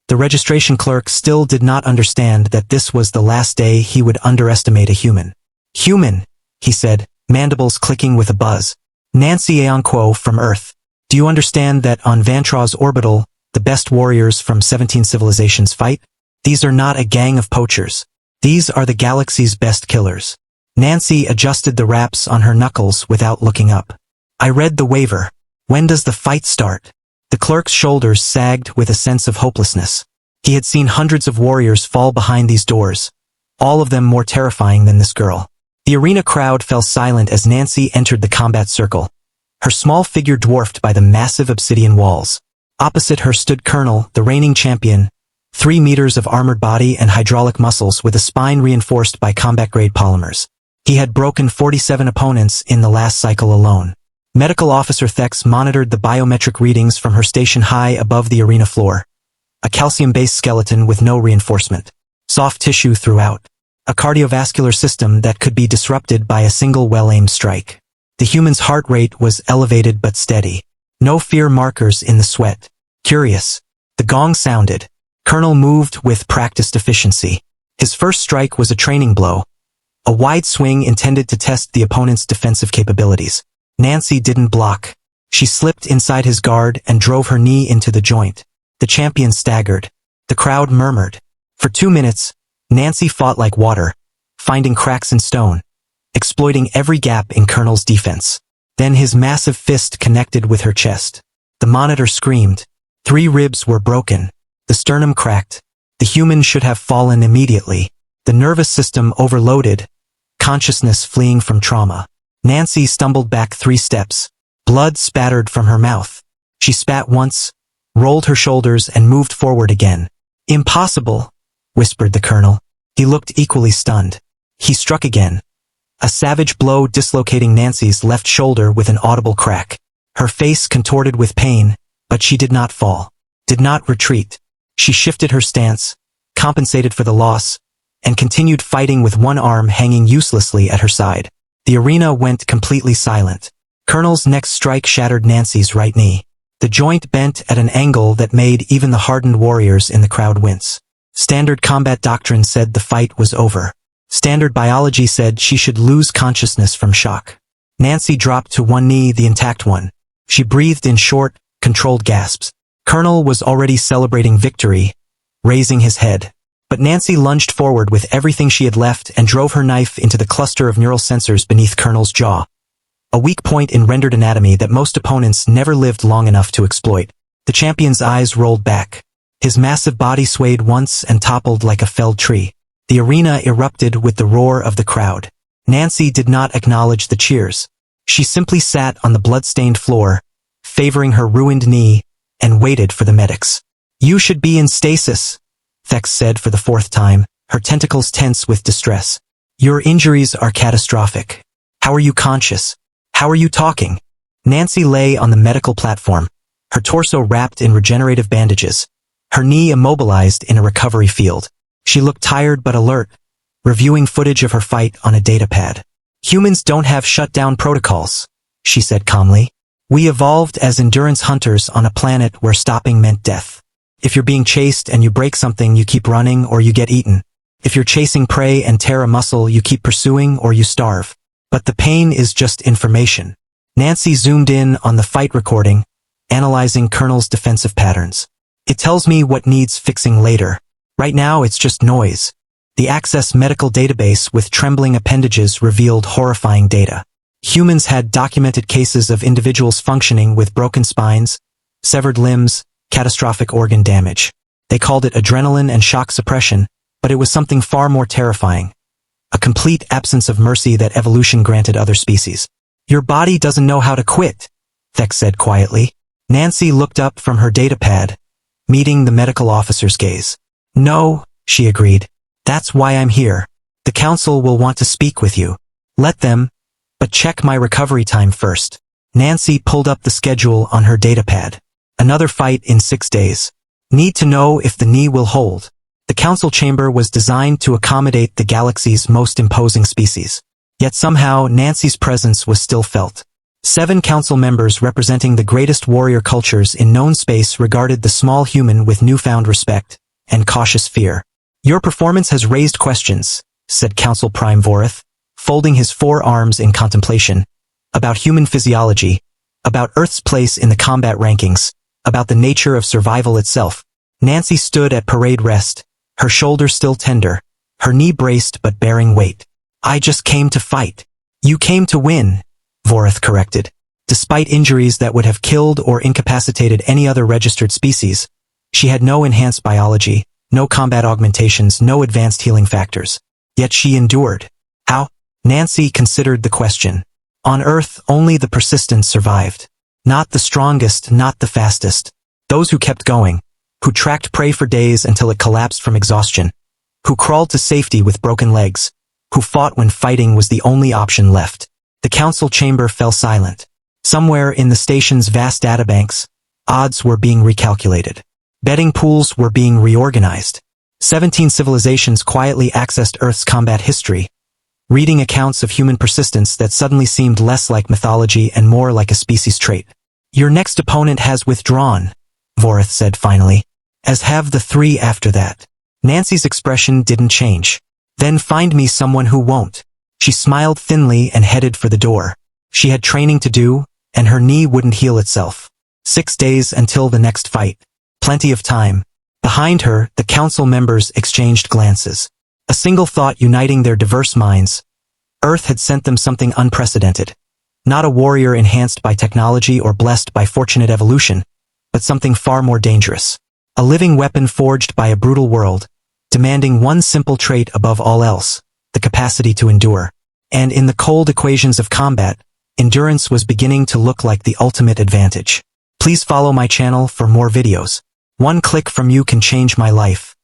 The registration clerk still did not understand that this was the last day he would underestimate a human. Human, he said, mandibles clicking with a buzz. Nancy Aonquo from Earth. Do you understand that on Vantraw's orbital, the best warriors from 17 civilizations fight? These are not a gang of poachers. These are the galaxy's best killers. Nancy adjusted the wraps on her knuckles without looking up. I read the waiver. When does the fight start? The clerk's shoulders sagged with a sense of hopelessness. He had seen hundreds of warriors fall behind these doors, all of them more terrifying than this girl. The arena crowd fell silent as Nancy entered the combat circle, her small figure dwarfed by the massive obsidian walls. Opposite her stood Colonel, the reigning champion, 3 meters of armored body and hydraulic muscles with a spine reinforced by combat-grade polymers. He had broken 47 opponents in the last cycle alone. Medical Officer Thex monitored the biometric readings from her station high above the arena floor. A calcium-based skeleton with no reinforcement. Soft tissue throughout. A cardiovascular system that could be disrupted by a single well-aimed strike. The human's heart rate was elevated but steady. No fear markers in the sweat. Curious. The gong sounded. Colonel moved with practiced efficiency. His first strike was a training blow. A wide swing intended to test the opponent's defensive capabilities. Nancy didn't block. She slipped inside his guard and drove her knee into the joint. The champion staggered. The crowd murmured. For 2 minutes, Nancy fought like water, finding cracks in stone, exploiting every gap in Colonel's defense. Then his massive fist connected with her chest. The monitor screamed. 3 ribs were broken. The sternum cracked. The human should have fallen immediately. The nervous system overloaded, consciousness fleeing from trauma. Nancy stumbled back 3 steps. Blood spattered from her mouth. She spat once, rolled her shoulders and moved forward again. Impossible, whispered the Colonel. He looked equally stunned. He struck again. A savage blow dislocating Nancy's left shoulder with an audible crack. Her face contorted with pain, but she did not fall. Did not retreat. She shifted her stance, compensated for the loss, and continued fighting with one arm hanging uselessly at her side. The arena went completely silent. Colonel's next strike shattered Nancy's right knee. The joint bent at an angle that made even the hardened warriors in the crowd wince. Standard combat doctrine said the fight was over. Standard biology said she should lose consciousness from shock. Nancy dropped to one knee, the intact one. She breathed in short, controlled gasps. Colonel was already celebrating victory, raising his head. But Nancy lunged forward with everything she had left and drove her knife into the cluster of neural sensors beneath Colonel's jaw. A weak point in rendered anatomy that most opponents never lived long enough to exploit. The champion's eyes rolled back. His massive body swayed once and toppled like a felled tree. The arena erupted with the roar of the crowd. Nancy did not acknowledge the cheers. She simply sat on the blood-stained floor, favoring her ruined knee, and waited for the medics. You should be in stasis, Thex said for the 4th time, her tentacles tense with distress. Your injuries are catastrophic. How are you conscious? How are you talking? Nancy lay on the medical platform, her torso wrapped in regenerative bandages, her knee immobilized in a recovery field. She looked tired but alert, reviewing footage of her fight on a datapad. Humans don't have shutdown protocols, she said calmly. We evolved as endurance hunters on a planet where stopping meant death. If you're being chased and you break something, you keep running or you get eaten. If you're chasing prey and tear a muscle, you keep pursuing or you starve. But the pain is just information. Nancy zoomed in on the fight recording, analyzing Colonel's defensive patterns. It tells me what needs fixing later. Right now it's just noise. The Access medical database with trembling appendages revealed horrifying data. Humans had documented cases of individuals functioning with broken spines, severed limbs, catastrophic organ damage. They called it adrenaline and shock suppression, but it was something far more terrifying. A complete absence of mercy that evolution granted other species. Your body doesn't know how to quit, Thex said quietly. Nancy looked up from her datapad, meeting the medical officer's gaze. No, she agreed. That's why I'm here. The council will want to speak with you. Let them, but check my recovery time first. Nancy pulled up the schedule on her datapad. Another fight in 6 days. Need to know if the knee will hold. The council chamber was designed to accommodate the galaxy's most imposing species. Yet somehow Nancy's presence was still felt. 7 council members representing the greatest warrior cultures in known space regarded the small human with newfound respect and cautious fear. Your performance has raised questions, said Council Prime Vorith, folding his 4 arms in contemplation, about human physiology, about Earth's place in the combat rankings, about the nature of survival itself. Nancy stood at parade rest, her shoulder still tender, her knee braced but bearing weight. I just came to fight. You came to win, Vorith corrected. Despite injuries that would have killed or incapacitated any other registered species, she had no enhanced biology, no combat augmentations, no advanced healing factors. Yet she endured. How? Nancy considered the question. On Earth, only the persistent survived. Not the strongest, not the fastest. Those who kept going, who tracked prey for days until it collapsed from exhaustion, who crawled to safety with broken legs, who fought when fighting was the only option left. The council chamber fell silent. Somewhere in the station's vast databanks, odds were being recalculated. Betting pools were being reorganized. 17 civilizations quietly accessed Earth's combat history, reading accounts of human persistence that suddenly seemed less like mythology and more like a species trait. Your next opponent has withdrawn, Vorith said finally, as have the 3 after that. Nancy's expression didn't change. Then find me someone who won't. She smiled thinly and headed for the door. She had training to do, and her knee wouldn't heal itself. 6 days until the next fight. Plenty of time. Behind her, the council members exchanged glances. A single thought uniting their diverse minds. Earth had sent them something unprecedented. Not a warrior enhanced by technology or blessed by fortunate evolution, but something far more dangerous. A living weapon forged by a brutal world, demanding one simple trait above all else, the capacity to endure. And in the cold equations of combat, endurance was beginning to look like the ultimate advantage. Please follow my channel for more videos. One click from you can change my life.